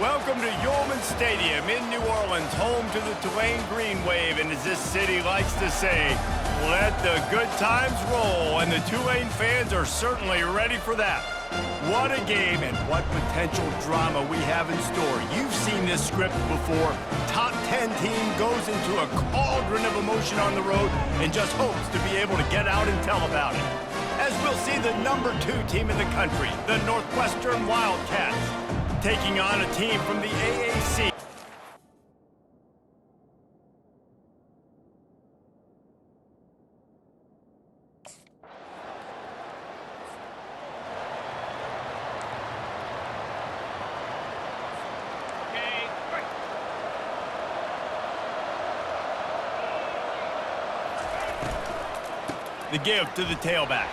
Welcome to Yulman Stadium in New Orleans, home to the Tulane Green Wave, and as this city likes to say, let the good times roll, and the Tulane fans are certainly ready for that. What a game and what potential drama we have in store. You've seen this script before. Top 10 team goes into a cauldron of emotion on the road and just hopes to be able to get out and tell about it. As we'll see the number 2 team in the country, the Northwestern Wildcats, taking on a team from the AAC. The give to the tailback.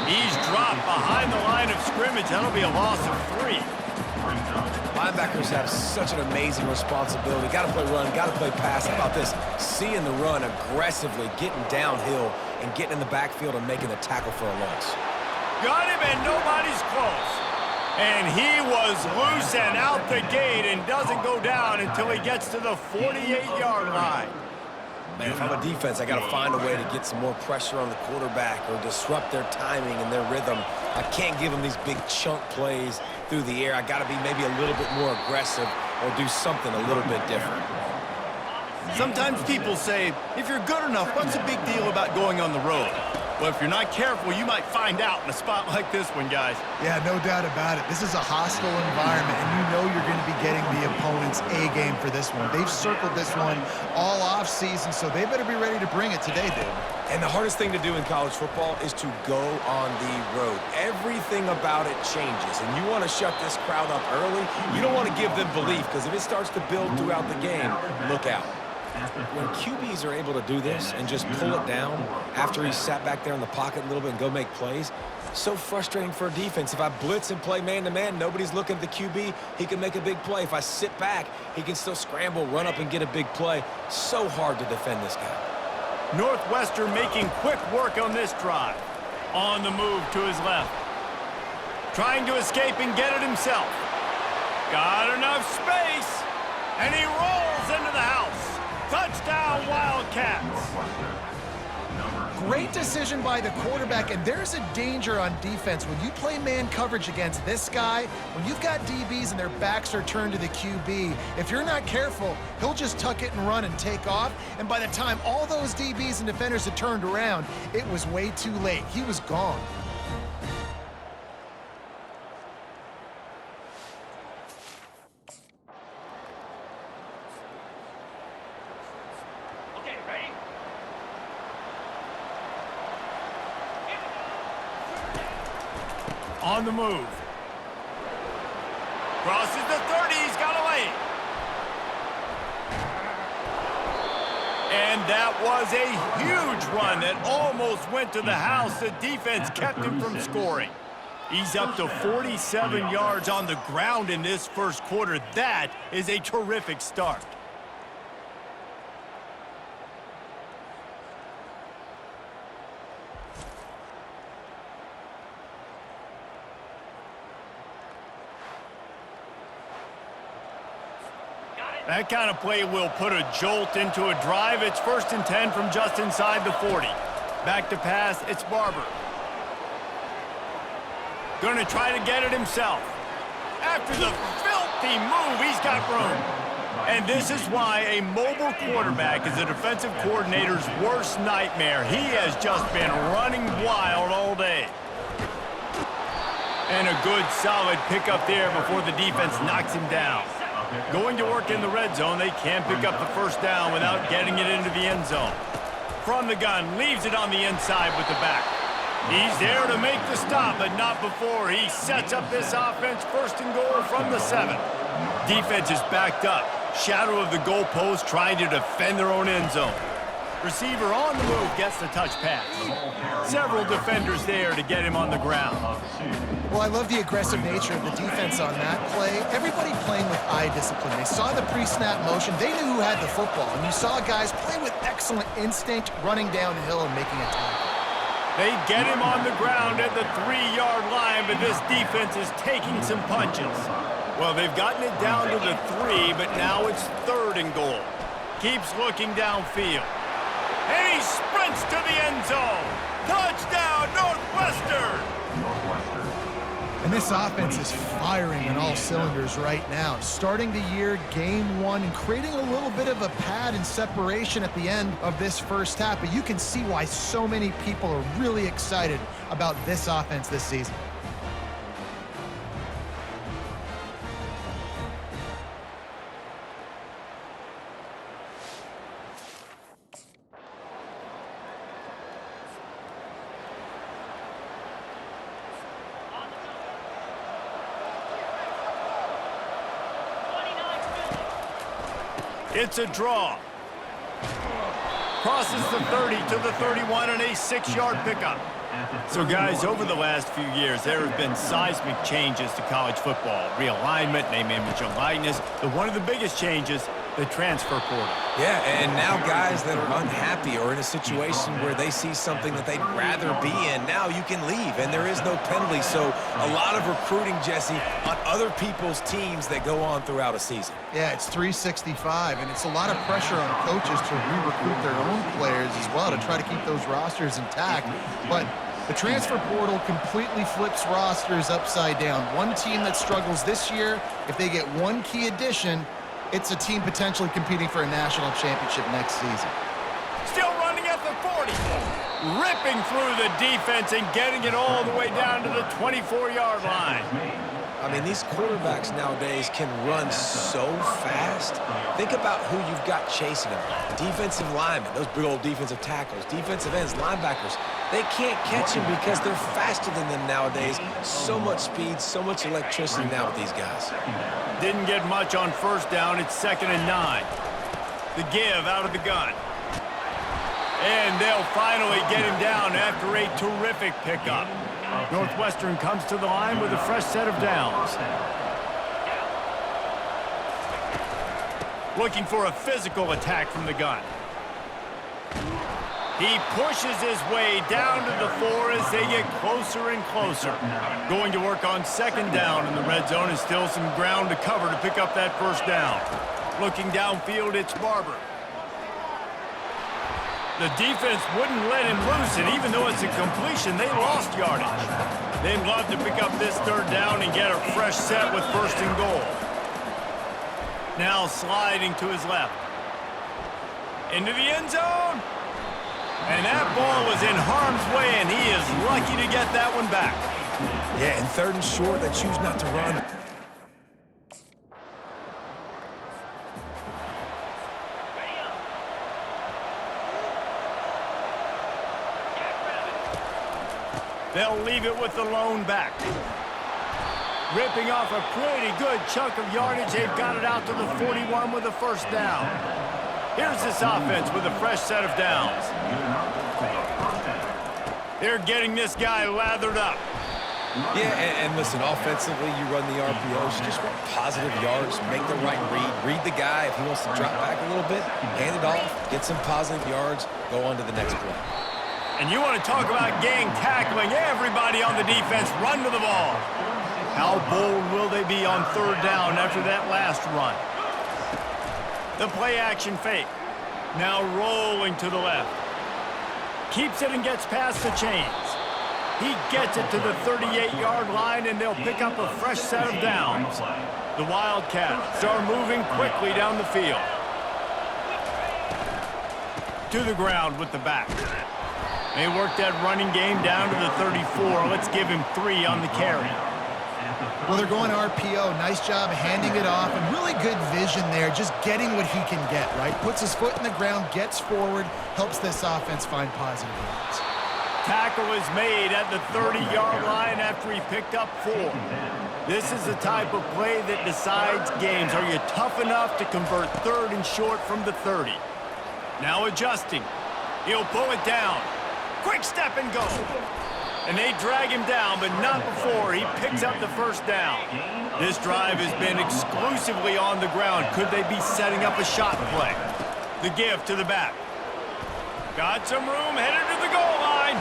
He's dropped behind the line of scrimmage. That'll be a loss of 3. Linebackers have such an amazing responsibility. Got to play run, got to play pass. How about this? Seeing the run aggressively, getting downhill, and getting in the backfield and making the tackle for a loss. Got him, and nobody's close. And he was loose and out the gate and doesn't go down until he gets to the 48-yard line. Man, if I'm a defense, I got to find a way to get some more pressure on the quarterback or disrupt their timing and their rhythm. I can't give them these big chunk plays through the air. I got to be maybe a little bit more aggressive or do something a little bit different. Sometimes people say, if you're good enough, what's the big deal about going on the road? Well, if you're not careful, you might find out in a spot like this one, guys. Yeah, no doubt about it. This is a hostile environment, and you know you're going to be getting the opponent's A-game for this one. They've circled this one all off-season, so they better be ready to bring it today, David. And the hardest thing to do in college football is to go on the road. Everything about it changes, and you want to shut this crowd up early. You don't want to give them belief, because if it starts to build throughout the game, look out. When QBs are able to do this and just pull it down after he's sat back there in the pocket a little bit and go make plays, so frustrating for a defense. If I blitz and play man-to-man, nobody's looking at the QB, he can make a big play. If I sit back, he can still scramble, run up, and get a big play. So hard to defend this guy. Northwestern making quick work on this drive. On the move to his left. Trying to escape and get it himself. Got enough space, and he rolls into the house. Touchdown, Wildcats! Great decision by the quarterback, and there's a danger on defense. When you play man coverage against this guy, when you've got DBs and their backs are turned to the QB, if you're not careful, he'll just tuck it and run and take off, and by the time all those DBs and defenders had turned around, it was way too late. He was gone. On the move. Crosses the 30, he's got a lane. And that was a huge run that almost went to the house. The defense kept him from scoring. He's up to 47 yards on the ground in this first quarter. That is a terrific start. That kind of play will put a jolt into a drive. It's 1st and 10 from just inside the 40. Back to pass, it's Barber. Going to try to get it himself. After the filthy move, he's got room. And this is why a mobile quarterback is a defensive coordinator's worst nightmare. He has just been running wild all day. And a good, solid pickup there before the defense knocks him down. Going to work in the red zone, they can't pick up the first down without getting it into the end zone. From the gun, leaves it on the inside with the back. He's there to make the stop, but not before he sets up this offense 1st and goal from the 7. Defense is backed up. Shadow of the goalpost trying to defend their own end zone. Receiver on the move gets the touch pass. Several defenders there to get him on the ground. Well, I love the aggressive nature of the defense on that play. Everybody playing with eye discipline. They saw the pre-snap motion. They knew who had the football. And you saw guys play with excellent instinct, running downhill and making a tackle. They get him on the ground at the 3-yard line, but this defense is taking some punches. Well, they've gotten it down to the 3, but now it's 3rd and goal. Keeps looking downfield. And he sprints to the end zone. Touchdown, Northwestern! And this offense is firing on all cylinders right now. Starting the year, game 1, and creating a little bit of a pad and separation at the end of this first half. But you can see why so many people are really excited about this offense this season. It's a draw. Crosses the 30 to the 31 and a 6-yard pickup. So, guys, over the last few years, there have been seismic changes to college football. Realignment, name, image, and likeness. But one of the biggest changes, the transfer portal. Yeah, and now guys that are unhappy or in a situation where they see something that they'd rather be in, now you can leave, and there is no penalty. So a lot of recruiting, Jesse, on other people's teams that go on throughout a season. Yeah, it's 365, and it's a lot of pressure on coaches to re-recruit their own players as well to try to keep those rosters intact. But the transfer portal completely flips rosters upside down. One team that struggles this year, if they get one key addition, it's a team potentially competing for a national championship next season. Still running at the 40. Ripping through the defense and getting it all the way down to the 24-yard line. I mean, these quarterbacks nowadays can run so fast. Think about who you've got chasing them. Defensive linemen, those big old defensive tackles, defensive ends, linebackers. They can't catch them because they're faster than them nowadays. So much speed, so much electricity now with these guys. Didn't get much on first down. It's 2nd and 9. The give out of the gun. And they'll finally get him down after a terrific pickup. Northwestern comes to the line with a fresh set of downs. Looking for a physical attack from the gun. He pushes his way down to the 4 as they get closer and closer. Going to work on 2nd down in the red zone, and still some ground to cover to pick up that first down. Looking downfield, it's Barber. The defense wouldn't let him loose, and even though it's a completion, they lost yardage. They'd love to pick up this 3rd down and get a fresh set with 1st and goal. Now sliding to his left. Into the end zone. And that ball was in harm's way, and he is lucky to get that one back. Yeah, and 3rd and short, they choose not to run. They'll leave it with the lone back. Ripping off a pretty good chunk of yardage. They've got it out to the 41 with a 1st down. Here's this offense with a fresh set of downs. They're getting this guy lathered up. Yeah, and listen, offensively, you run the RPOs, you just want positive yards, make the right read the guy. If he wants to drop back a little bit, hand it off, get some positive yards, go on to the next play. And you want to talk about gang tackling. Everybody on the defense run to the ball. How bold will they be on 3rd down after that last run? The play action fake. Now rolling to the left. Keeps it and gets past the chains. He gets it to the 38-yard line, and they'll pick up a fresh set of downs. The Wildcats are moving quickly down the field. To the ground with the back. They work that running game down to the 34. Let's give him 3 on the carry. Well, they're going RPO. Nice job handing it off, and really good vision there, just getting what he can get, right? Puts his foot in the ground, gets forward, helps this offense find positive yards. Tackle is made at the 30-yard line after he picked up 4. This is the type of play that decides games. Are you tough enough to convert 3rd and short from the 30? Now adjusting. He'll pull it down. Quick step and go. And they drag him down, but not before he picks up the 1st down. This drive has been exclusively on the ground. Could they be setting up a shot play? The give to the back. Got some room, headed to the goal line.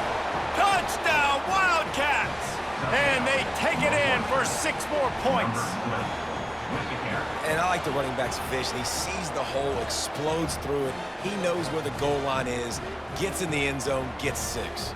Touchdown, Wildcats! And they take it in for 6 more points. And I like the running back's vision. He sees the hole, explodes through it. He knows where the goal line is, gets in the end zone, gets 6.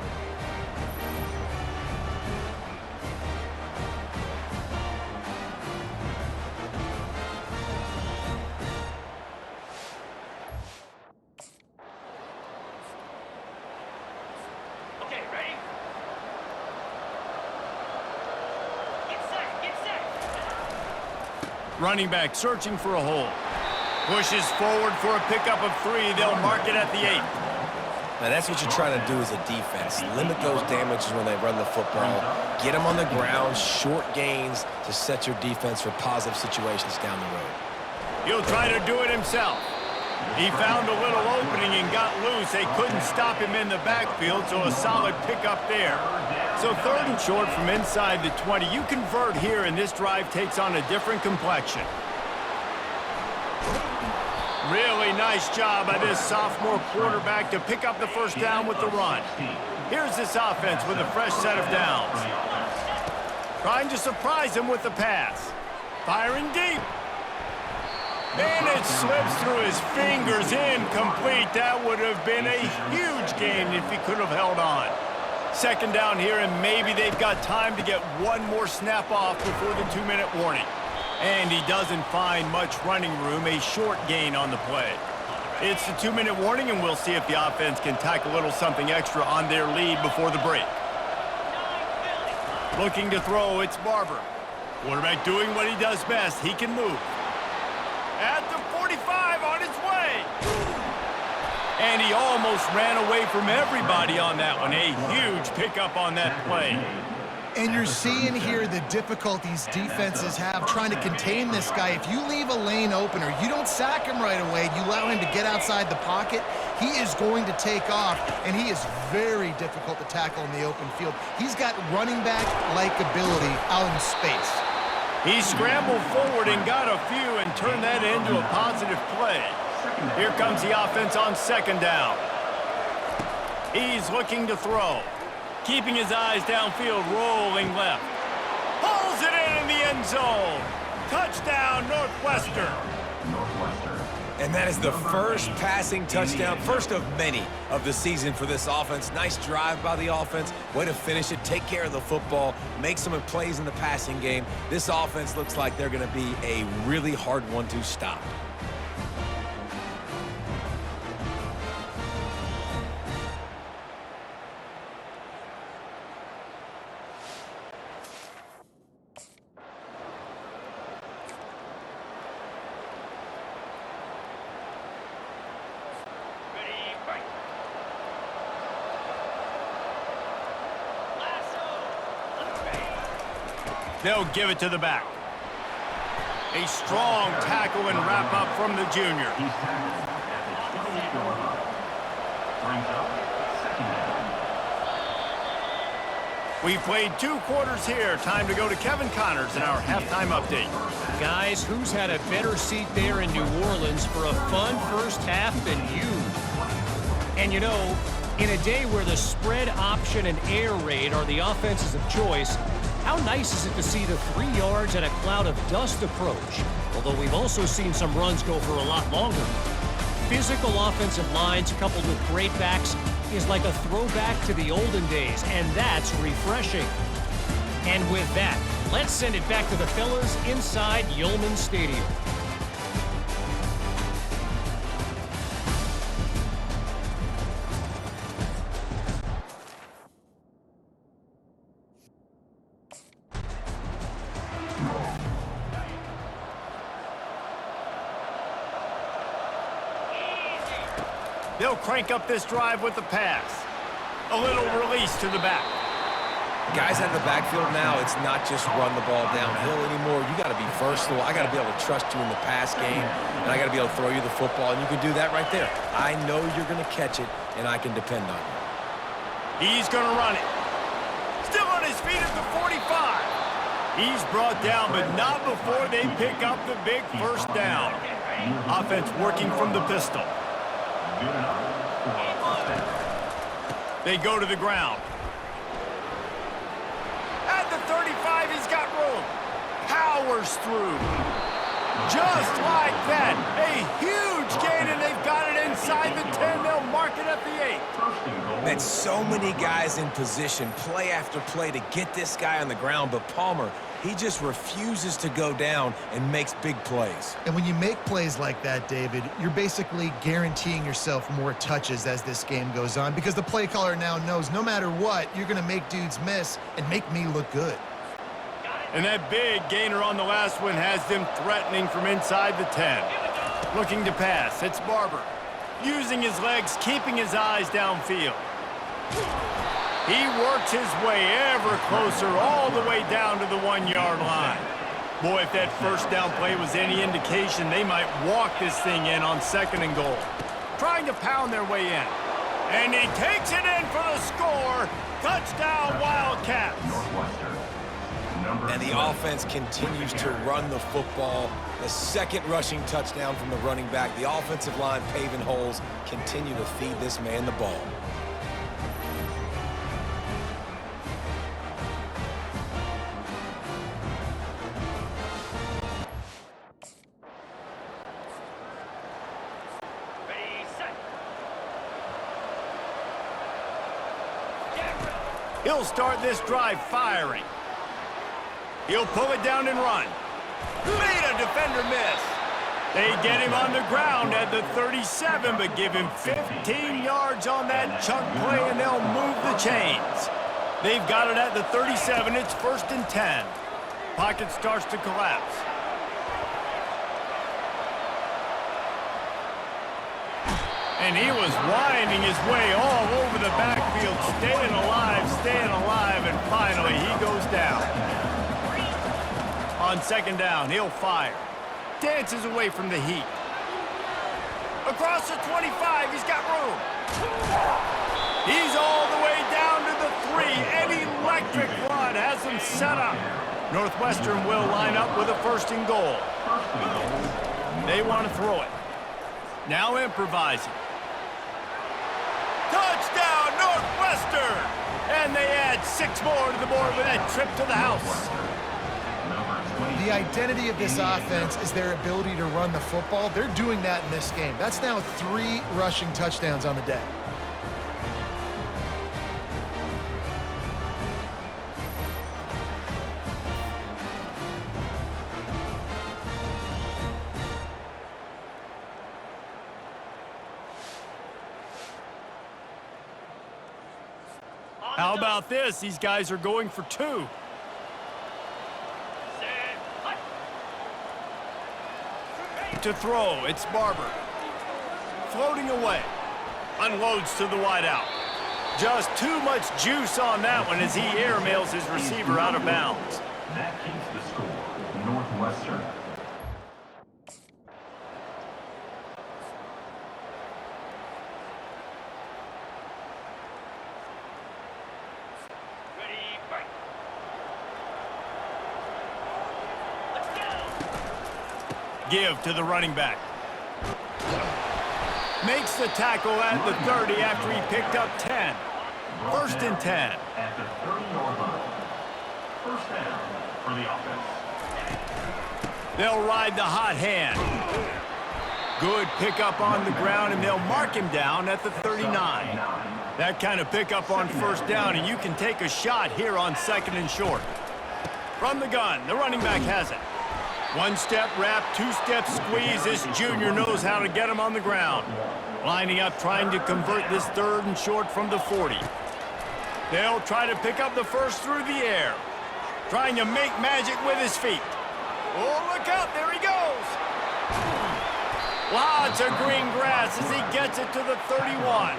Running back searching for a hole. Pushes forward for a pickup of 3. They'll mark it at the 8. Now that's what you're trying to do as a defense. Limit those damages when they run the football. Get them on the ground, short gains to set your defense for positive situations down the road. He'll try to do it himself. He found a little opening and got loose. They couldn't stop him in the backfield, so a solid pickup there. So 3rd and short from inside the 20. You convert here, and this drive takes on a different complexion. Really nice job by this sophomore quarterback to pick up the first down with the run. Here's this offense with a fresh set of downs. Trying to surprise him with the pass. Firing deep. And it slips through his fingers, incomplete. That would have been a huge gain if he could have held on. 2nd down here, and maybe they've got time to get one more snap off before the 2-minute warning. And he doesn't find much running room, a short gain on the play. It's the 2-minute warning, and we'll see if the offense can tack a little something extra on their lead before the break. Looking to throw, it's Barber. Quarterback doing what he does best. He can move. At the 45, on his way. And he almost ran away from everybody on that one. A huge pickup on that play. And you're seeing here the difficulties defenses have trying to contain this guy. If you leave a lane open or you don't sack him right away, you allow him to get outside the pocket, he is going to take off, and he is very difficult to tackle in the open field. He's got running back-like ability out in space. He scrambled forward and got a few and turned that into a positive play. Here comes the offense on 2nd down. He's looking to throw. Keeping his eyes downfield, rolling left. Pulls it in the end zone. Touchdown, Northwestern. And that is the first passing touchdown, first of many of the season for this offense. Nice drive by the offense. Way to finish it, take care of the football, make some plays in the passing game. This offense looks like they're going to be a really hard one to stop. They'll give it to the back. A strong tackle and wrap up from the junior. We've played 2 quarters here. Time to go to Kevin Connors in our halftime update. Guys, who's had a better seat there in New Orleans for a fun first half than you? And you know, in a day where the spread option and air raid are the offenses of choice, how nice is it to see the 3 yards and a cloud of dust approach? Although we've also seen some runs go for a lot longer. Physical offensive lines coupled with great backs is like a throwback to the olden days, and that's refreshing. And with that, let's send it back to the fellas inside Yulman Stadium. They'll crank up this drive with the pass. A little release to the back. Guys out of the backfield now, it's not just run the ball downhill anymore. You got to be versatile. I got to be able to trust you in the pass game, and I got to be able to throw you the football, and you can do that right there. I know you're going to catch it, and I can depend on you. He's going to run it. Still on his feet at the 45. He's brought down, but not before they pick up the big first down. Offense working from the pistol. They go to the ground. At the 35, he's got room. Powers through. Just like that. A huge gain, and they've got it inside the 10. They'll mark it at the 8. That's so many guys in position, play after play, to get this guy on the ground. But Palmer, he just refuses to go down and makes big plays. And when you make plays like that, David, you're basically guaranteeing yourself more touches as this game goes on, because the play caller now knows no matter what, you're going to make dudes miss and make me look good. And that big gainer on the last one has them threatening from inside the 10. Looking to pass, it's Barber. Using his legs, keeping his eyes downfield. He works his way ever closer all the way down to the 1-yard line. Boy, if that first down play was any indication, they might walk this thing in on 2nd and goal. Trying to pound their way in. And he takes it in for the score. Touchdown, Wildcats. And the offense continues to run the football. The 2nd rushing touchdown from the running back. The offensive line paving holes, continue to feed this man the ball. He'll start this drive firing. He'll pull it down and run. Made a defender miss. They get him on the ground at the 37, but give him 15 yards on that chunk play, and they'll move the chains. They've got it at the 37. It's 1st and 10. Pocket starts to collapse. And he was winding his way all over the backfield, staying alive, and finally he goes down. On 2nd down, he'll fire. Dances away from the heat. Across the 25, he's got room. He's all the way down to the 3. An electric run has him set up. Northwestern will line up with a 1st and goal. They want to throw it. Now improvising. Touchdown, Northwestern! And they add 6 more to the board with that trip to the house. The identity of this offense is their ability to run the football. They're doing that in this game. That's now 3 rushing touchdowns on the day. How about this? These guys are going for 2. To throw, it's Barber. Floating away. Unloads to the wideout. Just too much juice on that one as he airmails his receiver out of bounds. That keeps the score. Northwestern. Give to the running back. Makes the tackle at the 30 after he picked up 10. 1st and 10. At the 30-yard line. 1st down for the offense. They'll ride the hot hand. Good pickup on the ground, and they'll mark him down at the 39. That kind of pickup on 1st down, and you can take a shot here on 2nd and short. From the gun, the running back has it. 1-step wrap, 2-step squeeze. This junior knows how to get him on the ground. Lining up, trying to convert this 3rd and short from the 40. They'll try to pick up the 1st through the air. Trying to make magic with his feet. Oh, look out, there he goes. Lots of green grass as he gets it to the 31.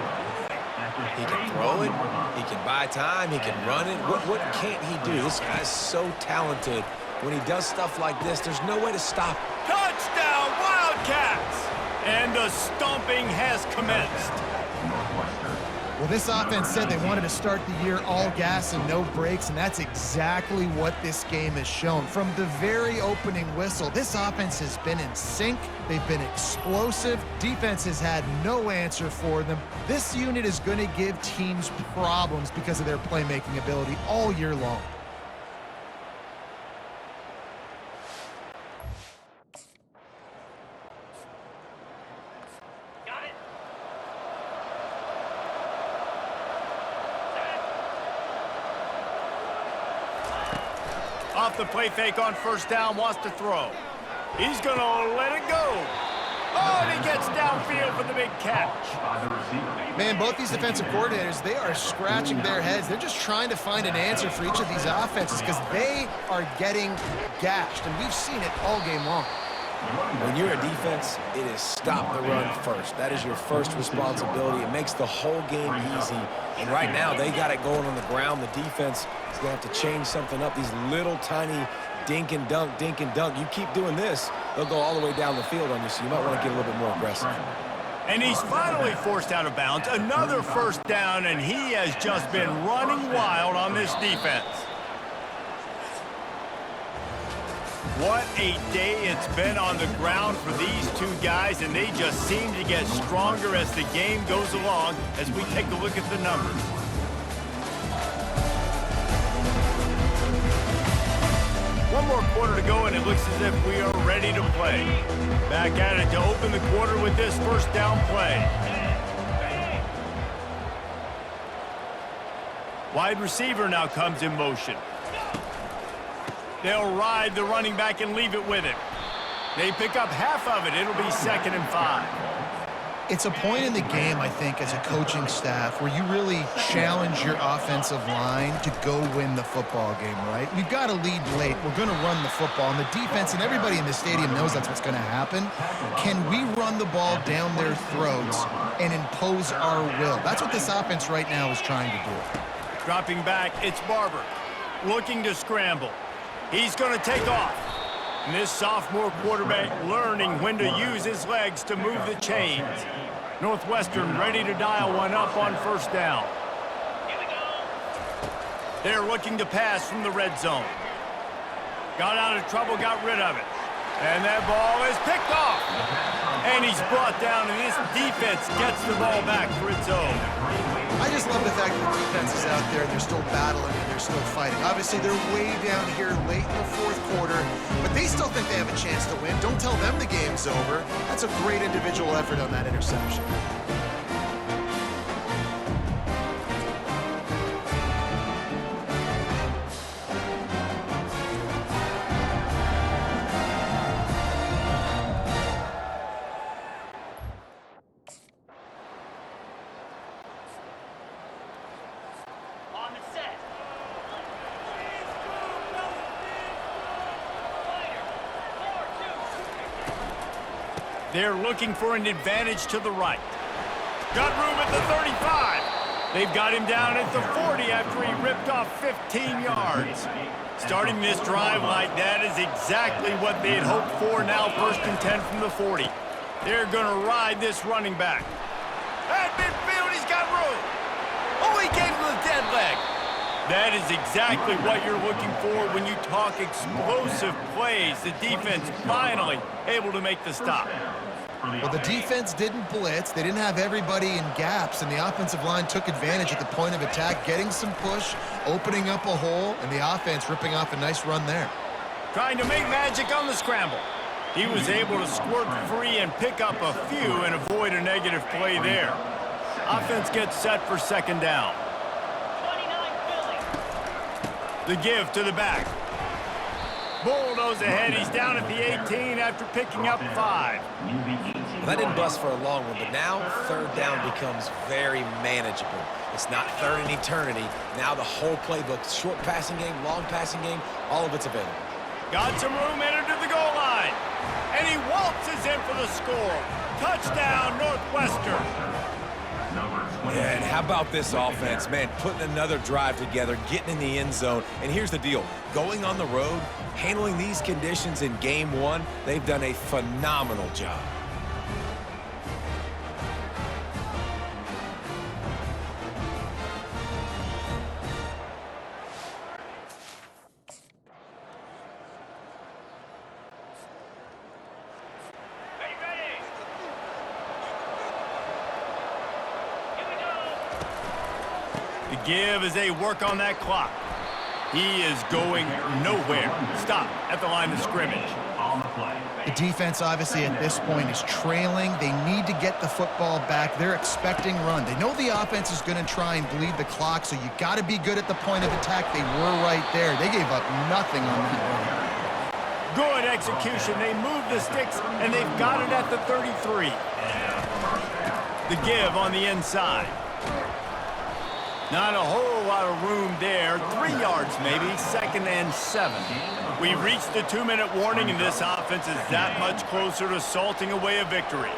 He can throw it, he can buy time, he can run it. What can't he do? This guy's so talented. When he does stuff like this, there's no way to stop him. Touchdown, Wildcats! And the stomping has commenced. Well, this offense said they wanted to start the year all gas and no brakes, and that's exactly what this game has shown. From the very opening whistle, this offense has been in sync. They've been explosive. Defense has had no answer for them. This unit is going to give teams problems because of their playmaking ability all year long. Off the play fake on first down, wants to throw. He's going to let it go. Oh, and he gets downfield for the big catch. Man, both these defensive coordinators, they are scratching their heads. They're just trying to find an answer for each of these offenses because they are getting gashed, and we've seen it all game long. When you're a defense, it is stop the run first. That is your first responsibility. It makes the whole game easy. And right now, they got it going on the ground. The defense is going to have to change something up. These little tiny dink and dunk, dink and dunk. You keep doing this, they'll go all the way down the field on you, so you might want to get a little bit more aggressive. And he's finally forced out of bounds. Another first down, and he has just been running wild on this defense. What a day it's been on the ground for these two guys, and they just seem to get stronger as the game goes along as we take a look at the numbers. One more quarter to go, and it looks as if we are ready to play. Back at it to open the quarter with this first down play. Wide receiver now comes in motion. They'll ride the running back and leave it with him. They pick up half of it. It'll be 2nd and 5. It's a point in the game, I think, as a coaching staff where you really challenge your offensive line to go win the football game, right? We've got to lead late. We're going to run the football. And the defense and everybody in the stadium knows that's what's going to happen. Can we run the ball down their throats and impose our will? That's what this offense right now is trying to do. Dropping back, it's Barber. Looking to scramble. He's going to take off. And this sophomore quarterback learning when to use his legs to move the chains. Northwestern ready to dial one up on first down. They're looking to pass from the red zone. Got out of trouble, got rid of it. And that ball is picked off. And he's brought down, and this defense gets the ball back for its own. I just love the fact that the defense is out there, they're still battling, and they're still fighting. Obviously, they're way down here late in the fourth quarter, but they still think they have a chance to win. Don't tell them the game's over. That's a great individual effort on that interception. They're looking for an advantage to the right. Got room at the 35. They've got him down at the 40 after he ripped off 15 yards. Starting this drive like that is exactly what they had hoped for. Now 1st and 10 from the 40. They're going to ride this running back. At midfield, he's got room. Oh, he gave him the dead leg. That is exactly what you're looking for when you talk explosive plays. The defense finally able to make the stop. Well, the defense didn't blitz. They didn't have everybody in gaps, and the offensive line took advantage at the point of attack, getting some push, opening up a hole, and the offense ripping off a nice run there. Trying to make magic on the scramble. He was able to squirt free and pick up a few and avoid a negative play there. Offense gets set for 2nd down. The give to the back. Bulldoze ahead. He's down at the 18 after picking up 5. Well, that didn't bust for a long one, but now 3rd down becomes very manageable. It's not 3rd in eternity. Now the whole playbook, short passing game, long passing game, all of it's available. Got some room, entered to the goal line. And he waltzes in for the score. Touchdown, Northwestern. Yeah, and how about this offense, man, putting another drive together, getting in the end zone. And here's the deal. Going on the road, handling these conditions in game 1, they've done a phenomenal job. The give as they work on that clock. He is going nowhere. Stop at the line of scrimmage. on the play. The defense, obviously, at this point is trailing. They need to get the football back. They're expecting run. They know the offense is going to try and bleed the clock, so you got to be good at the point of attack. They were right there. They gave up nothing on that run. Good execution. They moved the sticks, and they've got it at the 33. The give on the inside. Not a whole lot of room there. 3 yards maybe, 2nd and 7. We've reached the 2-minute warning, and this offense is that much closer to salting away a victory.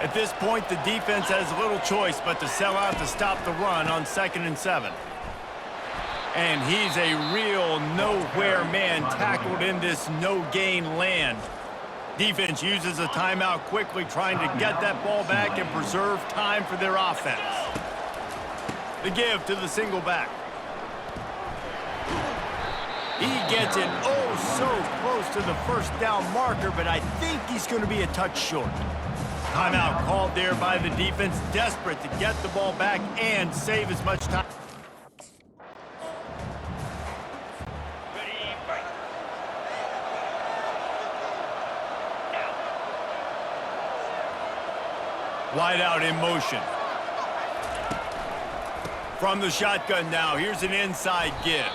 At this point, the defense has little choice but to sell out to stop the run on 2nd and 7. And he's a real nowhere man tackled in this no-gain land. Defense uses a timeout quickly, trying to get that ball back and preserve time for their offense. The give to the single back. He gets it oh so close to the first down marker, but I think he's going to be a touch short. Timeout called there by the defense, desperate to get the ball back and save as much time. Wide out in motion. From the shotgun now, here's an inside give.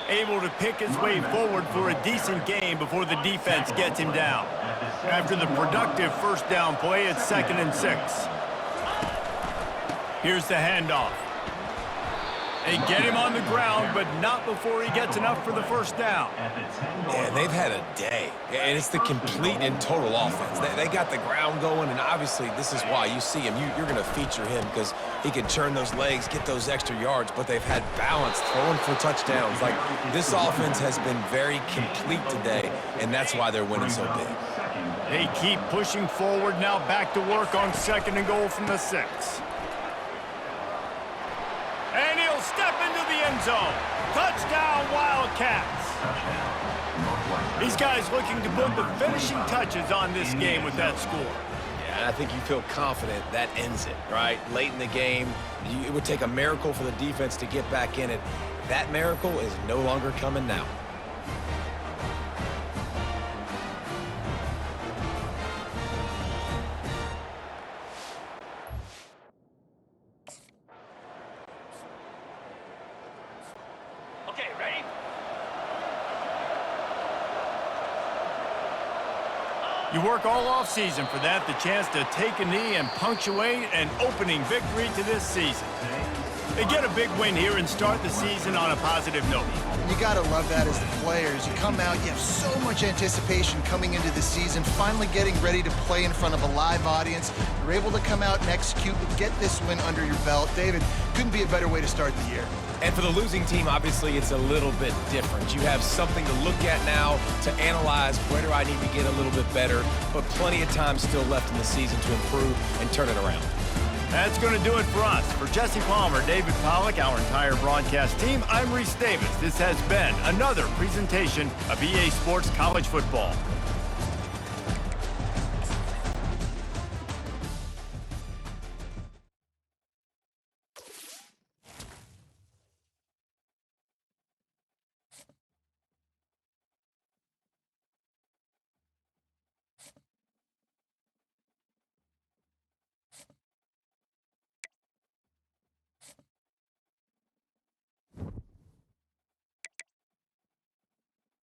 Able to pick his way forward for a decent gain before the defense gets him down. After the productive first down play, it's 2nd and 6. Here's the handoff. They get him on the ground, but not before he gets enough for the first down. Yeah, they've had a day, and it's the complete and total offense. They got the ground going, and obviously this is why you see him. You're going to feature him because he can turn those legs, get those extra yards, but they've had balance, throwing for touchdowns. Like, this offense has been very complete today, and that's why they're winning so big. They keep pushing forward, now back to work on 2nd and goal from the 6. And he'll step into the end zone. Touchdown, Wildcats. These guys looking to put the finishing touches on this game with that score. Yeah, and I think you feel confident that ends it, right? Late in the game, it would take a miracle for the defense to get back in it. That miracle is no longer coming now. You work all off-season for that, the chance to take a knee and punctuate an opening victory to this season. They get a big win here and start the season on a positive note. You got to love that as the players. You come out, you have so much anticipation coming into the season, finally getting ready to play in front of a live audience. You're able to come out and execute and get this win under your belt. David, couldn't be a better way to start the year. And for the losing team, obviously, it's a little bit different. You have something to look at now to analyze where do I need to get a little bit better, but plenty of time still left in the season to improve and turn it around. That's going to do it for us. For Jesse Palmer, David Pollack, our entire broadcast team, I'm Reese Davis. This has been another presentation of EA Sports College Football.